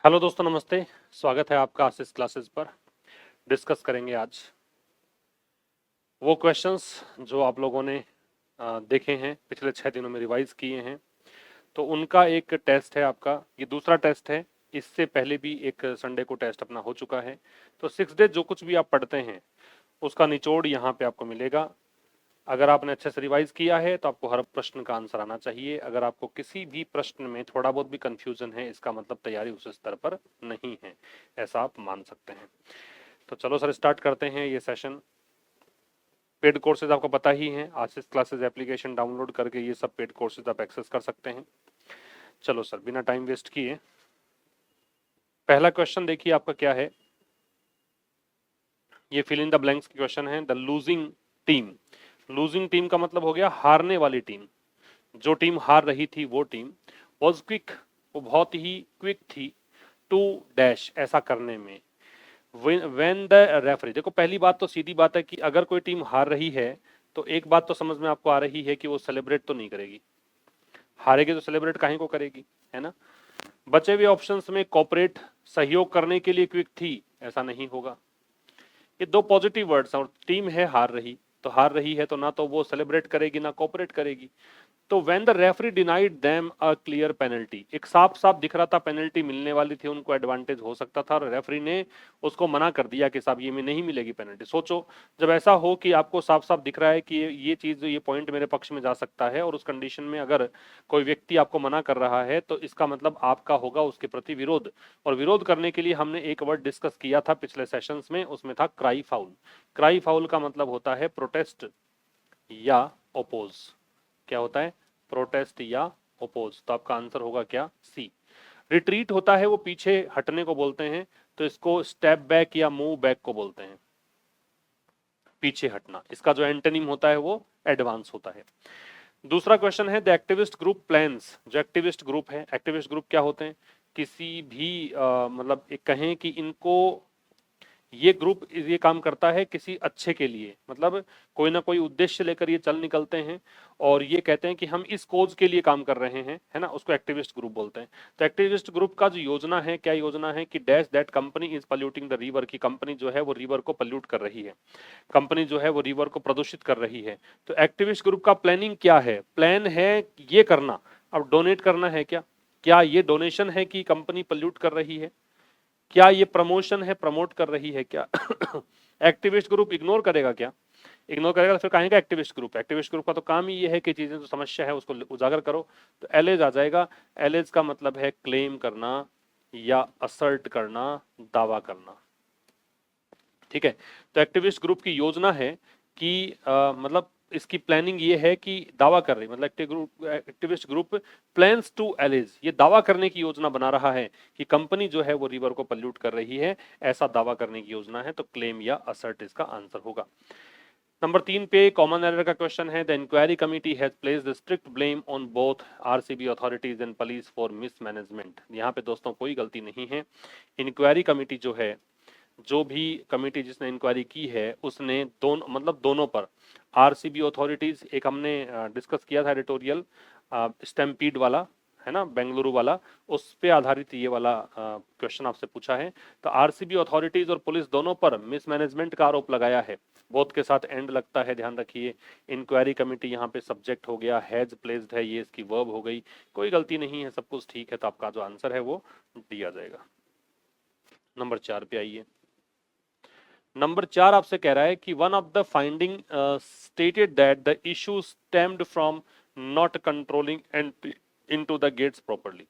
Hello दोस्तों, नमस्ते। स्वागत है आपका आशीष क्लासेस पर। डिस्कस करेंगे आज वो क्वेश्चंस जो आप लोगों ने देखे हैं, पिछले 6 दिनों में रिवाइज किए हैं। तो उनका एक टेस्ट है आपका, ये दूसरा टेस्ट है। इससे पहले भी एक संडे को टेस्ट अपना हो चुका है। तो 6 डे जो कुछ भी आप पढ़ते हैं उसका निचोड़ यहाँ पे आपको मिलेगा। अगर आपने अच्छे से रिवाइज किया है तो आपको हर प्रश्न का आंसर आना चाहिए। अगर आपको किसी भी प्रश्न में थोड़ा बहुत भी कंफ्यूजन है, इसका मतलब तैयारी उस स्तर पर नहीं है, ऐसा आप मान सकते हैं। तो चलो सर, स्टार्ट करते हैं ये सेशन। पेड कोर्सेज आपको पता ही हैं, आशीष क्लासेस एप्लीकेशन डाउनलोड करके ये सब पेड कोर्सेज आप एक्सेस कर सकते हैं। चलो सर, बिना टाइम वेस्ट किए पहला क्वेश्चन देखिए आपका क्या है। ये फिल इन द ब्लैंक्स की क्वेश्चन है। The losing team, losing team का मतलब हो गया हारने वाली टीम। जो टीम हार रही थी वो टीम वॉज क्विक, वो बहुत ही क्विक थी टू डैश, ऐसा करने में। व्हेन द रेफरी, देखो पहली बात तो सीधी बात है कि अगर कोई टीम हार रही है तो एक बात तो समझ में आपको आ रही है कि वो सेलिब्रेट तो नहीं करेगी। हारेगी तो सेलिब्रेट काहे को करेगी, है ना। बचे हुए ऑप्शंस में कॉपरेट, सहयोग करने के लिए क्विक थी, ऐसा नहीं होगा। ये दो पॉजिटिव वर्ड्स हैं और टीम है हार रही, तो हार रही है तो ना तो वो सेलिब्रेट करेगी ना कॉपरेट करेगी। तो when the referee denied them a clear penalty, एक साफ साफ दिख रहा था पेनल्टी मिलने वाली थी, उनको एडवांटेज हो सकता था और रेफरी ने उसको मना कर दिया कि साहब ये में नहीं मिलेगी पेनल्टी। सोचो, जब ऐसा हो कि आपको साफ साफ दिख रहा है कि ये चीज, ये पॉइंट मेरे पक्ष में जा सकता है और उस कंडीशन में अगर कोई व्यक्ति आपको मना कर रहा है तो इसका मतलब आपका होगा उसके प्रति विरोध। और विरोध करने के लिए हमने एक वर्ड डिस्कस किया था पिछले सेशंस में, उसमें था क्राई फाउल। क्राई फाउल का मतलब होता है प्रोटेस्ट या ओपोज। क्या होता है? प्रोटेस्ट या ओपोज। तो आपका आंसर होगा क्या? सी। रिट्रीट होता है वो पीछे हटने को बोलते हैं, तो इसको स्टेप बैक या मूव बैक को बोलते हैं, पीछे हटना। इसका जो एंटोनिम होता है वो एडवांस होता है। दूसरा क्वेश्चन है द एक्टिविस्ट ग्रुप प्लान्स। जो एक्टिविस्ट ग्रुप है, एक्टिविस्ट ग्रुप क्या होते हैं? किसी भी मतलब एक कहें कि इनको, ये ग्रुप ये काम करता है किसी अच्छे के लिए, मतलब कोई ना कोई उद्देश्य लेकर ये चल निकलते हैं और ये कहते हैं कि हम इस कोज के लिए काम कर रहे हैं, है ना, उसको एक्टिविस्ट ग्रुप बोलते हैं। तो एक्टिविस्ट ग्रुप का जो योजना है, क्या योजना है कि dash that company is polluting the river, की कंपनी जो है वो रिवर को पॉल्यूट कर रही है, कंपनी जो है वो रिवर को प्रदूषित कर रही है। तो एक्टिविस्ट ग्रुप का प्लानिंग क्या है? प्लान है ये करना। अब डोनेट करना है क्या? क्या ये डोनेशन है कि कंपनी पॉल्यूट कर रही है? क्या ये प्रमोशन है, प्रमोट कर रही है क्या? एक्टिविस्ट ग्रुप इग्नोर करेगा क्या? इग्नोर करेगा तो फिर कहेगा एक्टिविस्ट ग्रुप। एक्टिविस्ट ग्रुप का तो काम ही ये है कि चीजें जो समस्या है उसको उजागर करो। तो एलेज आ जाएगा। एलेज का मतलब है क्लेम करना या असर्ट करना, दावा करना। ठीक है। तो एक्टिविस्ट ग्रुप की योजना है कि मतलब इसकी प्लानिंग ये है कि दावा कर रही, मतलब एक्टिविस्ट ग्रुप प्लान्स टू एलिज, ये दावा करने की योजना बना रहा है कि कंपनी जो है वो रिवर को पल्यूट कर रही है, ऐसा दावा करने की योजना है। तो क्लेम या असर्ट इसका आंसर होगा। नंबर 3 पे कॉमन एरर का क्वेश्चन है। The inquiry committee has placed strict blame on both RCB authorities and police for mismanagement. यहाँ पे दोस्तों कोई गलती नहीं है। इंक्वायरी कमिटी जो है, जो भी कमेटी जिसने इंक्वायरी की है उसने दोनों, मतलब दोनों पर, आरसीबी अथॉरिटीज, एक हमने डिस्कस किया था एडिटोरियल स्टैम्पीड वाला, है ना, बेंगलुरु वाला, उस पे आधारित ये वाला क्वेश्चन आपसे पूछा है। तो आरसीबी अथॉरिटीज और पुलिस दोनों पर मिसमैनेजमेंट का आरोप लगाया है। बोथ के साथ एंड लगता है, ध्यान रखिए। इंक्वायरी कमेटी यहाँ पे सब्जेक्ट हो गया, हैज प्लेस्ड है, ये इसकी वर्ब हो गई। कोई गलती नहीं है, सब कुछ ठीक है। तो आपका जो आंसर है वो डी आ जाएगा। नंबर 4 पे आइए। नंबर 4 आपसे कह रहा है कि one of the finding stated that the issue stemmed from not controlling entry into the gates properly.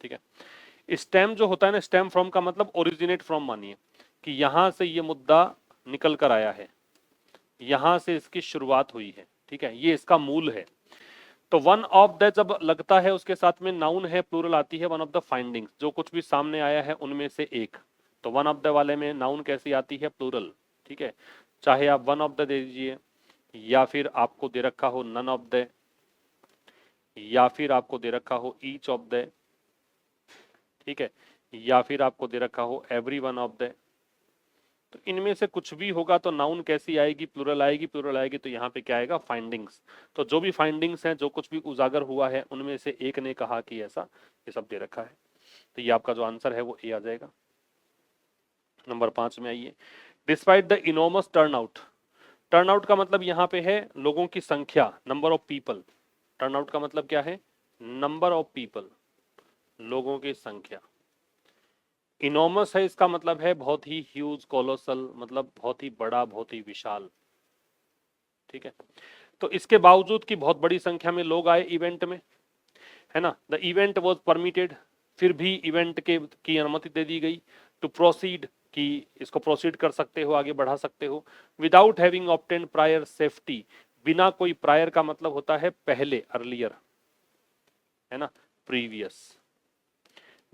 ठीक है। स्टेम जो होता है ना, स्टेम फ्रॉम का मतलब ओरिजिनेट फ्रॉम, मानिए कि यहां से ये मुद्दा निकल कर आया है, यहां से इसकी शुरुआत हुई है। ठीक है, ये इसका मूल है। तो वन ऑफ द जब लगता है उसके साथ में नाउन है, प्लूरल आती है। वन ऑफ द फाइंडिंग्स, जो कुछ भी सामने आया है उनमें से एक। तो वन ऑफ द वाले में नाउन कैसी आती है? प्लूरल। ठीक है, चाहे आप वन ऑफ द दे दीजिए, या फिर आपको दे रखा हो नन ऑफ द, या फिर आपको दे रखा हो ईच ऑफ द, ठीक है, या फिर आपको दे रखा हो एवरी वन ऑफ द। तो इनमें से कुछ भी होगा तो नाउन कैसी आएगी? प्लूरल आएगी। प्लूरल आएगी तो यहाँ पे क्या आएगा? फाइंडिंग्स। तो जो भी फाइंडिंग्स हैं, जो कुछ भी उजागर हुआ है, उनमें से एक ने कहा कि ऐसा, ये सब दे रखा है। तो ये आपका जो आंसर है वो ए आ जाएगा। नंबर 5 में आइए, despite the enormous turnout. Turnout का मतलब यहाँ पे है लोगों की संख्या, नंबर ऑफ पीपल। टर्नआउट का मतलब क्या है? नंबर ऑफ पीपल, लोगों की संख्या। इनॉर्मस है इसका मतलब है बहुत ही ह्यूज, कोलोसल, मतलब बहुत ही बड़ा, बहुत ही विशाल। ठीक है, तो इसके बावजूद कि बहुत बड़ी संख्या में लोग आए इवेंट में, है ना, द इवेंट वॉज परमिटेड, फिर भी इवेंट के की अनुमति दे दी गई, टू प्रोसीड, कि इसको प्रोसीड कर सकते हो, आगे बढ़ा सकते हो, without having obtained prior safety, बिना कोई प्रायर का मतलब होता है पहले, अर्लियर, है ना, प्रीवियस,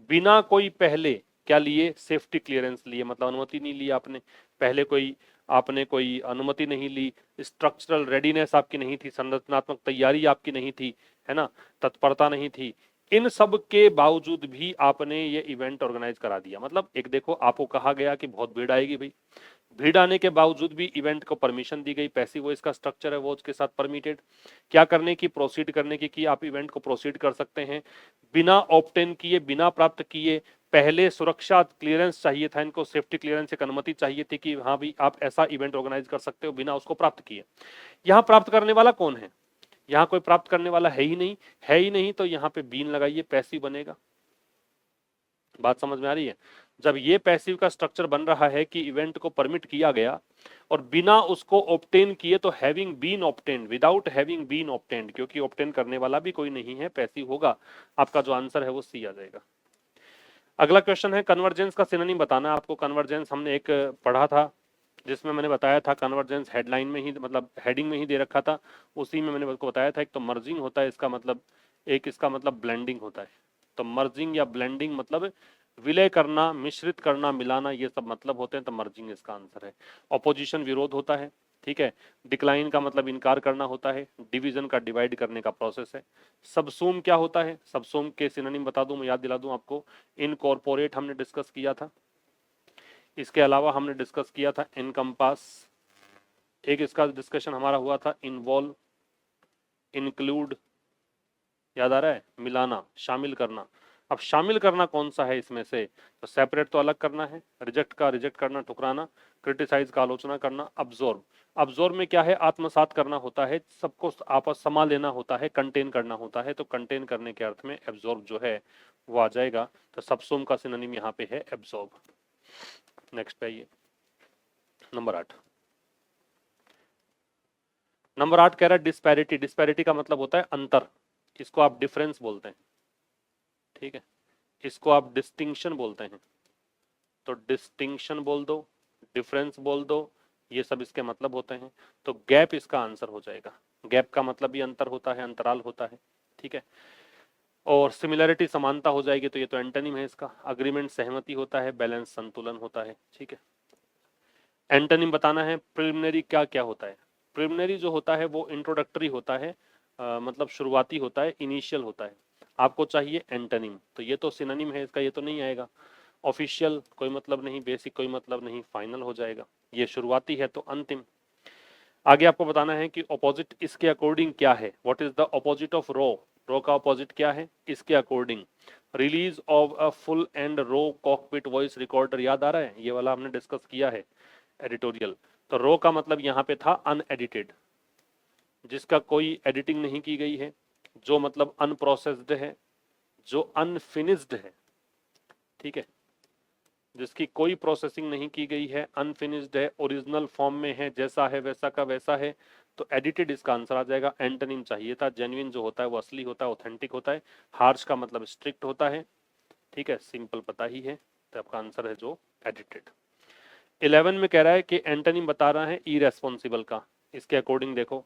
बिना कोई पहले क्या लिए, सेफ्टी क्लियरेंस लिए, मतलब अनुमति नहीं ली आपने पहले, कोई आपने कोई अनुमति नहीं ली, स्ट्रक्चरल रेडीनेस आपकी नहीं थी, संरचनात्मक तैयारी आपकी नहीं थी, है ना, तत्परता नहीं थी, इन सब के बावजूद भी आपने ये इवेंट ऑर्गेनाइज करा दिया। मतलब एक देखो, आपको कहा गया कि बहुत भीड़ आएगी भाई, भीड़ आने के बावजूद भी इवेंट को परमिशन दी गई, पैसिव वो इसका स्ट्रक्चर है, वो उसके साथ परमिटेड, क्या करने की, प्रोसीड करने की, कि आप इवेंट को प्रोसीड कर सकते हैं बिना ऑब्टेन किए, बिना प्राप्त किए, पहले सुरक्षा क्लियरेंस चाहिए था इनको, सेफ्टी क्लियरेंस, एक अनुमति चाहिए थी कि हाँ भी आप ऐसा इवेंट ऑर्गेनाइज कर सकते हो, बिना उसको प्राप्त किए। यहाँ प्राप्त करने वाला कौन है? यहाँ कोई प्राप्त करने वाला है ही नहीं, है ही नहीं, तो यहाँ पे बीन लगाइए, पैसिव बनेगा। बात समझ में आ रही है? जब ये पैसिव का स्ट्रक्चर बन रहा है कि इवेंट को परमिट किया गया और बिना उसको ऑब्टेन किए, तो having been obtained, without having been obtained, क्योंकि ऑब्टेन करने वाला भी कोई नहीं है, पैसिव होगा। आपका जो आंसर है वो सी आ जाएगा। अगला क्वेश्चन है, कन्वर्जेंस का सिनोनिम बताना है आपको। कन्वर्जेंस हमने एक पढ़ा था, जिसमें मैंने बताया था कन्वर्जेंस हेडलाइन में ही, मतलब हेडिंग में ही दे रखा था, उसी में मैंने आपको बताया था। एक तो मर्जिंग होता है इसका मतलब, एक इसका मतलब ब्लेंडिंग होता है। तो मर्जिंग या ब्लेंडिंग मतलब विलय करना, मिश्रित करना, मिलाना, ये सब मतलब होते हैं, तो मर्जिंग इसका आंसर है। ऑपोजिशन विरोध होता है, ठीक है। डिक्लाइन का मतलब इनकार करना होता है, डिवीजन का डिवाइड करने का प्रोसेस है। सबसूम क्या होता है? सबसूम के सिनोनिम बता दूं, मैं याद दिला दूं आपको। इनकॉर्पोरेट हमने डिस्कस किया था, इसके अलावा हमने डिस्कस किया था इनकम्पास, एक इसका डिस्कशन हमारा हुआ था इन्वॉल्व, इंक्लूड, याद आ रहा है, मिलाना, शामिल करना। अब शामिल करना कौन सा है इसमें से? तो सेपरेट तो अलग करना है, रिजेक्ट का रिजेक्ट करना, ठुकराना, क्रिटिसाइज का आलोचना करना, अब्जॉर्ब, अब्जॉर्ब में क्या है, आत्मसात करना होता है, सबको आपस समा लेना होता है, कंटेन करना होता है, तो कंटेन करने के अर्थ में एब्जॉर्ब जो है वो आ जाएगा। तो सबसुम का सिनोनिम यहाँ पे है एब्जॉर्ब। नेक्स्ट पे आइए, नंबर 8। नंबर 8 कह रहा है डिस्पैरिटी। डिस्पैरिटी का मतलब होता है अंतर, इसको आप डिफरेंस बोलते हैं, ठीक है, इसको आप डिस्टिंक्शन बोलते हैं। तो डिस्टिंक्शन बोल दो, डिफरेंस बोल दो, ये सब इसके मतलब होते हैं। तो गैप इसका आंसर हो जाएगा। गैप का मतलब भी अंतर होता है, अंतराल होता है, ठीक है। और सिमिलरिटी समानता हो जाएगी, तो ये तो एंटोनिम है इसका। अग्रीमेंट सहमति होता है, बैलेंस संतुलन होता है, ठीक है। एंटोनिम बताना है। प्रिलिमिनरी क्या क्या होता है? प्रिलिमिनरी जो होता है वो इंट्रोडक्टरी होता है, मतलब शुरुआती होता है, इनिशियल होता है। आपको चाहिए एंटोनिम, तो ये तो सिनोनिम है इसका, ये तो नहीं आएगा। ऑफिशियल कोई मतलब नहीं, बेसिक कोई मतलब नहीं, फाइनल हो जाएगा। ये शुरुआती है तो अंतिम। आगे आपको बताना है कि ऑपोजिट इसके अकॉर्डिंग क्या है। What is the opposite of row? Row का ऑपोजिट क्या है इसके according? Release of a full and row cockpit voice recorder, याद आ रहा है, ये वाला हमने डिस्कस किया है, एडिटोरियल। तो रो का मतलब यहाँ पे था अनएडिटेड, जिसका कोई एडिटिंग नहीं की गई है, जो मतलब अनप्रोसेस्ड है, जो अनफिनिश्ड है, ठीक है, जिसकी कोई प्रोसेसिंग नहीं की गई है, अनफिनिश्ड है, ओरिजिनल फॉर्म में है, जैसा है वैसा का वैसा है, तो एडिटेड इसका आंसर आ जाएगा। एंटोनिम चाहिए था। जेन्युइन जो होता है वो असली होता है, ऑथेंटिक होता है। हार्श का मतलब स्ट्रिक्ट होता है, ठीक है, सिंपल पता ही है, तो आपका आंसर है जो एडिटेड। 11 में कह रहा है कि एंटोनिम बता रहा है इरेस्पॉन्सिबल का। इसके अकॉर्डिंग देखो,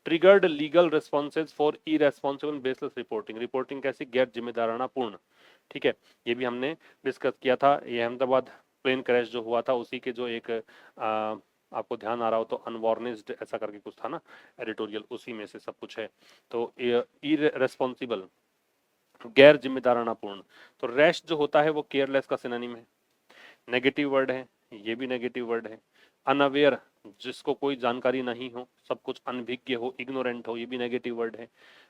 triggered legal responses for irresponsible baseless reporting. Reporting कैसी? गैर जिम्मेदाराना पूर्ण, ठीक है, ये भी हमने डिस्कस किया था। ये अहमदाबाद प्लेन क्रैश जो हुआ था उसी के जो एक आपको ध्यान आ रहा हो तो अनवार्निश्ड ऐसा करके कुछ था ना एडिटोरियल, उसी में से सब कुछ है। तो इरेस्पॉन्सिबल, गैर जिम्मेदाराना पूर्ण। तो रैश जो होता है वो केयरलेस का सिनोनिम है, नेगेटिव वर्ड है, ये भी नेगेटिव वर्ड है। अनअवेयर जिसको कोई जानकारी नहीं हो, सब कुछ अनभिज्ञ हो, इग्नोरेंट हो, ये भी नेगेटिव वर्ड है।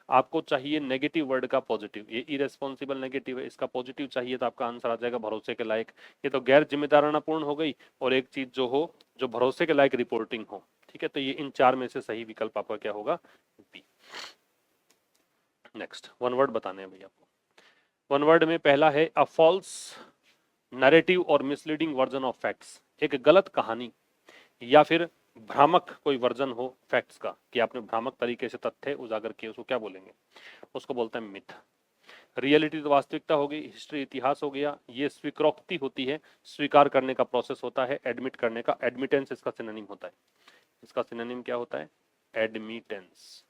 आपको चाहिए नेगेटिव वर्ड का पॉजिटिव, ये इरेस्पॉन्सिबल नेगेटिव है, इसका पॉजिटिव चाहिए तो आपका आंसर आ जाएगा भरोसे के लायक। ये तो गैर जिम्मेदारानापूर्ण हो गई, और एक चीज जो हो जो भरोसे के लायक रिपोर्टिंग हो। ठीक है, तो ये इन चार में से सही विकल्प आपका क्या होगा? बी। नेक्स्ट वन वर्ड बताने हैं भैया आपको। वन वर्ड में पहला है अ फॉल्स नैरेटिव और मिसलीडिंग वर्जन ऑफ फैक्ट्स। एक गलत कहानी या फिर भ्रामक कोई वर्जन हो फैक्ट्स का, कि आपने भ्रामक तरीके से तथ्य उजागर किए, उसको क्या बोलेंगे? उसको बोलते हैं मिथ। रियलिटी तो वास्तविकता हो गई, हिस्ट्री इतिहास हो गया। ये स्वीकृति होती है, स्वीकार करने का प्रोसेस होता है, एडमिट करने का, एडमिटेंस इसका सिनोनिम होता है। इसका सिनोनिम क्या होता है? एडमिटेंस।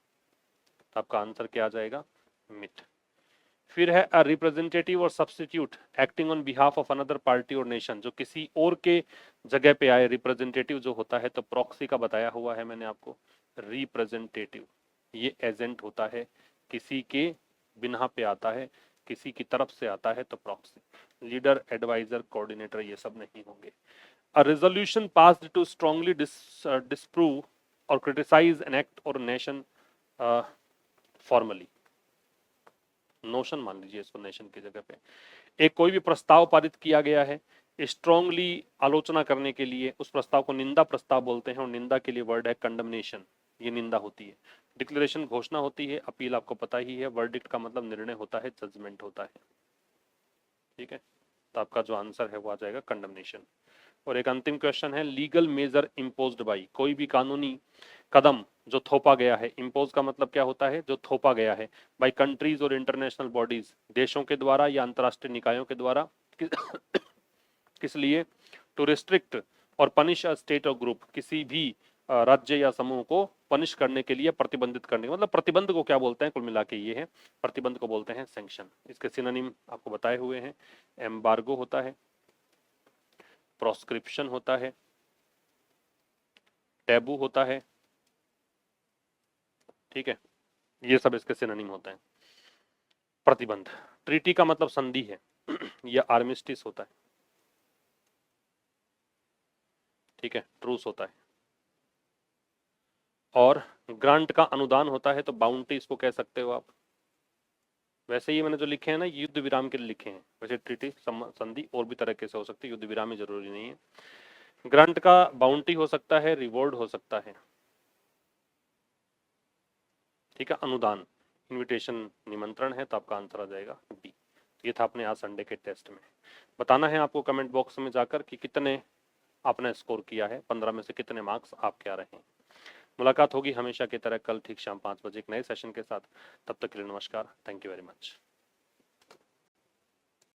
आपका आंसर क्या आ जाएगा? मिथ। फिर है अ रिप्रेजेंटेटिव और substitute acting on behalf of another party और नेशन। जो किसी और के जगह पे आए, रिप्रेजेंटेटिव जो होता है, तो प्रॉक्सी का बताया हुआ है मैंने आपको। रिप्रेजेंटेटिव ये एजेंट होता है, किसी के बिना पे आता है, किसी की तरफ से आता है, तो प्रॉक्सी। लीडर, एडवाइजर, कोऑर्डिनेटर ये सब नहीं होंगे। A resolution passed to strongly disapprove और क्रिटिसाइज एन एक्ट और नेशन फॉर्मली। नोशन मान लीजिए इसको, नेशन की जगह पे। एक कोई भी प्रस्ताव पारित किया गया है, स्ट्रांगली आलोचना करने के लिए उस प्रस्ताव को निंदा प्रस्ताव बोलते हैं, और निंदा के लिए वर्ड है कंडमनेशन, ये निंदा होती है। डिक्लेरेशन घोषणा होती है, अपील आपको पता ही है, वर्डिक्ट का मतलब निर्णय होता है, जजमेंट होता है। ठीक है, तो आपका जो आंसर है वो आ जाएगा कंडमनेशन। और एक अंतिम क्वेश्चन है लीगल मेजर इम्पोज्ड बाई। कोई भी कानूनी कदम जो थोपा गया है, इम्पोज का मतलब क्या होता है? जो थोपा गया है, बाई कंट्रीज और इंटरनेशनल बॉडीज, देशों के द्वारा या अंतर्राष्ट्रीय निकायों के द्वारा। किस लिए? टू रिस्ट्रिक्ट और पनिश अ स्टेट और ग्रुप, किसी भी राज्य या समूह को पनिश करने के लिए, प्रतिबंधित करने का मतलब, प्रतिबंध को क्या बोलते हैं? कुल मिला के ये है, प्रतिबंध को बोलते हैं सैंक्शन। इसके सिनोनिम आपको बताए हुए हैं। एम्बार्गो होता है, प्रोस्क्रिप्शन होता है, टैबू होता है। ठीक है, ये सब इसके सिनोनिम होते हैं। प्रतिबंध, ट्रीटी का मतलब संधि है या आर्मिस्टिस होता है। ठीक है, ट्रूस होता है। और ग्रांट का अनुदान होता है, तो बाउंटी इसको कह सकते हो आप। वैसे ये मैंने जो लिखे हैं ना, युद्ध विराम के लिए लिखे हैं। वैसे ट्रीटी संधि और भी तरीके से हो सकती है, युद्ध विराम ही जरूरी नहीं है। ग्रांट का बाउंटी हो सकता है, रिवॉर्ड हो सकता है। ठीक है, अनुदान, इनविटेशन, निमंत्रण है, तो आपका आंसर आ जाएगा बी। ये था अपने आज संडे के टेस्ट में। बताना है आपको कमेंट बॉक्स में जाकर कि कितने आपने स्कोर किया है, 15 में से कितने मार्क्स आपके आ रहे हैं। मुलाकात होगी हमेशा की तरह कल ठीक शाम 5 बजे एक नए सेशन के साथ। तब तक के लिए नमस्कार, थैंक यू वेरी मच।